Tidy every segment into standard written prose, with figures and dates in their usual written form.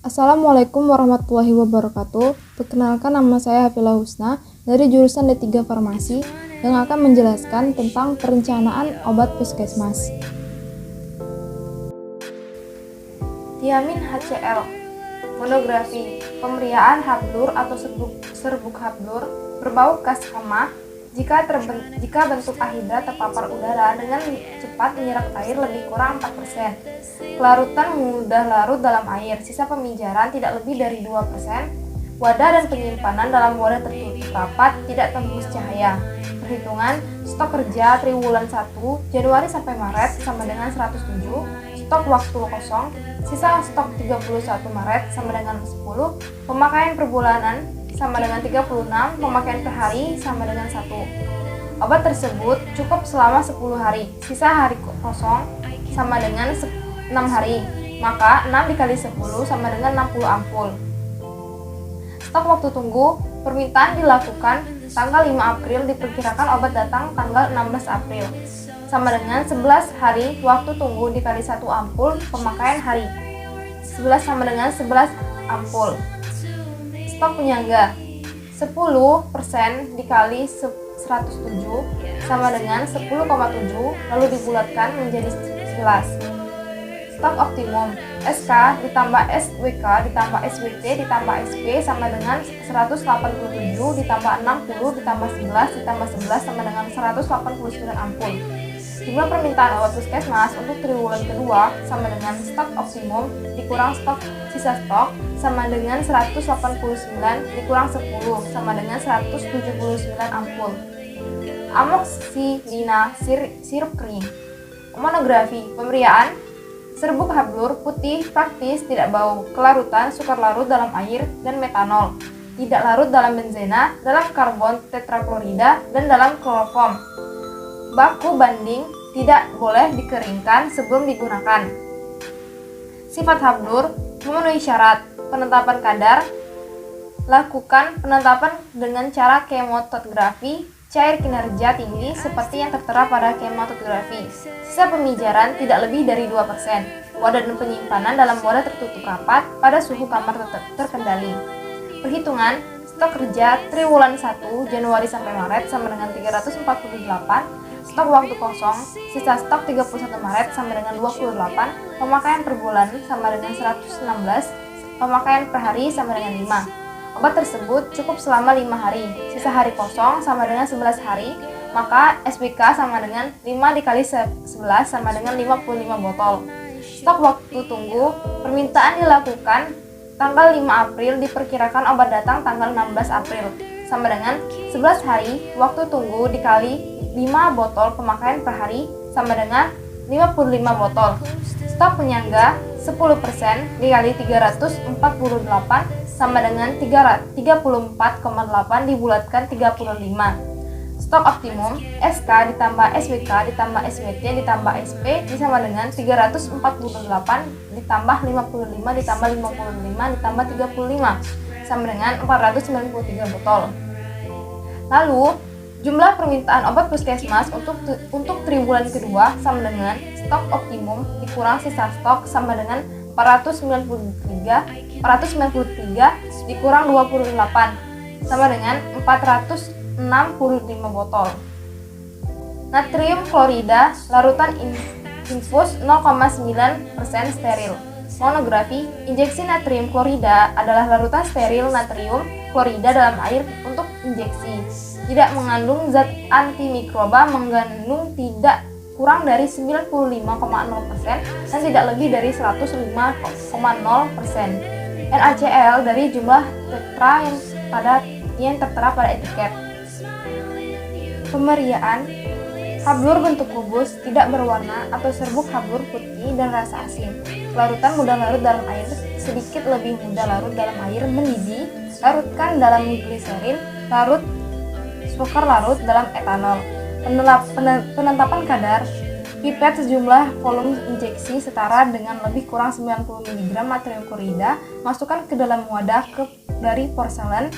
Assalamualaikum warahmatullahi wabarakatuh. Perkenalkan, nama saya Hafila Husna dari jurusan D3 Farmasi yang akan menjelaskan tentang perencanaan obat puskesmas. Thiamin HCl. Monografi. Pemeriaan habdur atau serbuk habdur berbau gas hama jika bentuk anhidrat terpapar udara dengan cepat menyerap air lebih kurang 4%. Kelarutan mudah larut dalam air, sisa pemijaran tidak lebih dari 2%. Wadah dan penyimpanan dalam wadah tertutup rapat, tidak tembus cahaya. Perhitungan stok kerja triwulan 1 Januari sampai Maret sama dengan 107. Stok waktu kosong, sisa stok 31 Maret sama dengan 10. Pemakaian per bulanan sama dengan 36, pemakaian per hari sama dengan 1. Obat tersebut cukup selama 10 hari, sisa hari kosong sama dengan 6 hari, maka 6 dikali 10 sama dengan 60 ampul. Stok waktu tunggu, permintaan dilakukan tanggal 5 April, diperkirakan obat datang tanggal 16 April, sama dengan 11 hari waktu tunggu dikali 1 ampul, pemakaian hari 11 sama dengan 11 ampul. Stok penyangga 10% dikali 107 sama dengan 10,7, lalu dibulatkan menjadi 11. Stok optimum SK ditambah SWK ditambah SWT ditambah SP sama dengan 187 ditambah 60 ditambah 11 ditambah 11 sama dengan 189 ampul. Jumlah permintaan obat puskesmas untuk triwulan kedua sama dengan stok optimum dikurang sisa stok sama dengan 189 dikurang 10 sama dengan 179 ampul. Amoxicillina sirup kering. Monografi. Pemberian serbuk habdur putih praktis, tidak bau. Kelarutan sukar larut dalam air dan metanol, tidak larut dalam benzena, dalam karbon tetraklorida, dan dalam kloroform. Baku banding, tidak boleh dikeringkan sebelum digunakan. Sifat habdur memenuhi syarat. Penetapan kadar, lakukan penetapan dengan cara kematografi. Cair kinerja tinggi seperti yang tertera pada kematografi. Sisa pemijaran tidak lebih dari 2%. Wadah dan penyimpanan dalam wadah tertutup rapat pada suhu kamar terkendali. Perhitungan stok kerja triwulan 1 Januari sampai Maret sama dengan 348. Stok waktu kosong, sisa stok 31 Maret sama dengan 28. Pemakaian per bulan sama dengan 116. Pemakaian per hari sama dengan 5. Obat tersebut cukup selama 5 hari, sisa hari kosong sama dengan 11 hari, maka SPK sama dengan 5 dikali 11 sama dengan 55 botol. Stok waktu tunggu, permintaan dilakukan tanggal 5 April, diperkirakan obat datang tanggal 16 April, sama dengan 11 hari, waktu tunggu dikali 5 botol, pemakaian per hari sama dengan 55 botol. Stok penyangga 10% dikali 348 sama dengan 34,8 dibulatkan 35. Stok optimum SK ditambah SWK ditambah SWT ditambah SP sama dengan 348 ditambah 55 ditambah 55 ditambah 35 sama dengan 493 botol. Lalu jumlah permintaan obat puskesmas untuk triwulan kedua sama dengan stok optimum dikurang sisa stok sama dengan 493 dikurang 28 sama dengan 465 botol. Natrium klorida larutan infus 0,9% steril. Monografi. Injeksi natrium klorida adalah larutan steril natrium klorida dalam air untuk injeksi. Tidak mengandung zat antimikroba, mengandung tidak kurang dari 95,0% dan tidak lebih dari 105,0%. NaCl dari jumlah tetra yang tertera pada etiket. Pemeriaan habdur bentuk kubus, tidak berwarna atau serbuk habdur putih dan rasa asin. Larutan mudah larut dalam air, sedikit lebih mudah larut dalam air mendidih. Larutkan dalam gliserin, sukar larut dalam etanol. Penetapan kadar pipet sejumlah volume injeksi setara dengan lebih kurang 90 mg natrium klorida, masukkan ke dalam wadah dari porselen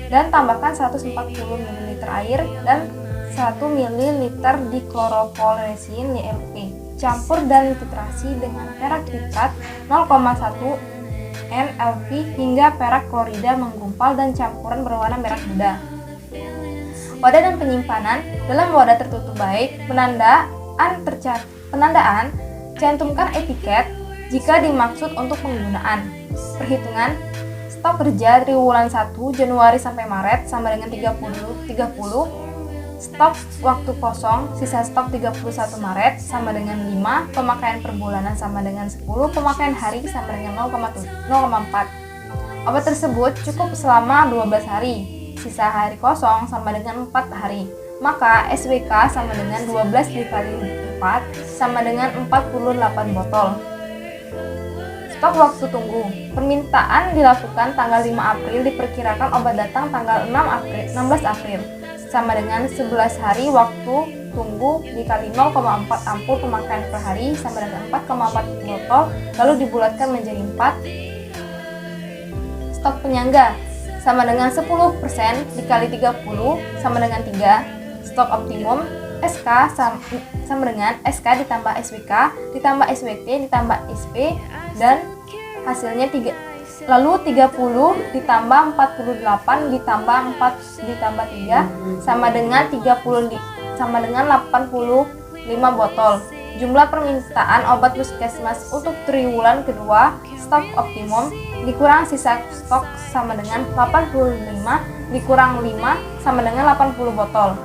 dan tambahkan 140 ml air dan 1 ml dikloroporesin YLP. Campur dan titrasi dengan perak nitrat 0,1 NLP hingga perak klorida menggumpal dan campuran berwarna merah muda. Wadah dan penyimpanan dalam wadah tertutup baik. Penandaan cantumkan etiket jika dimaksud untuk penggunaan. Perhitungan stok kerja triwulan 1 Januari sampai Maret sama dengan 30. Stok waktu kosong sisa stok 31 Maret sama dengan 5. Pemakaian per bulanan sama dengan 10. Pemakaian hari sama dengan 0,4. Obat tersebut cukup selama 12 hari. Sisa hari kosong sama dengan 4 hari. Maka SWK sama dengan 12 dikali 4 sama dengan 48 botol. Stok waktu tunggu. Permintaan dilakukan tanggal 5 April, diperkirakan obat datang tanggal 16 April. Sama dengan 11 hari waktu tunggu dikali 0,4 ampul pemakaian per hari sama dengan 4,4 botol, lalu dibulatkan menjadi 4. Stok penyangga sama dengan 10% dikali 30 sama dengan 3. Stok optimum SK sama dengan SK ditambah SWK ditambah SWP ditambah SP dan hasilnya 3. Lalu 30 ditambah 48 ditambah 4 ditambah 3 sama dengan 85 botol. Jumlah permintaan obat puskesmas untuk triwulan kedua stok optimum dikurang sisa stok sama dengan 85 dikurang 5 sama dengan 80 botol.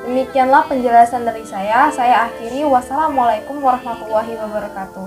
Demikianlah penjelasan dari saya. Saya akhiri. Wassalamualaikum warahmatullahi wabarakatuh.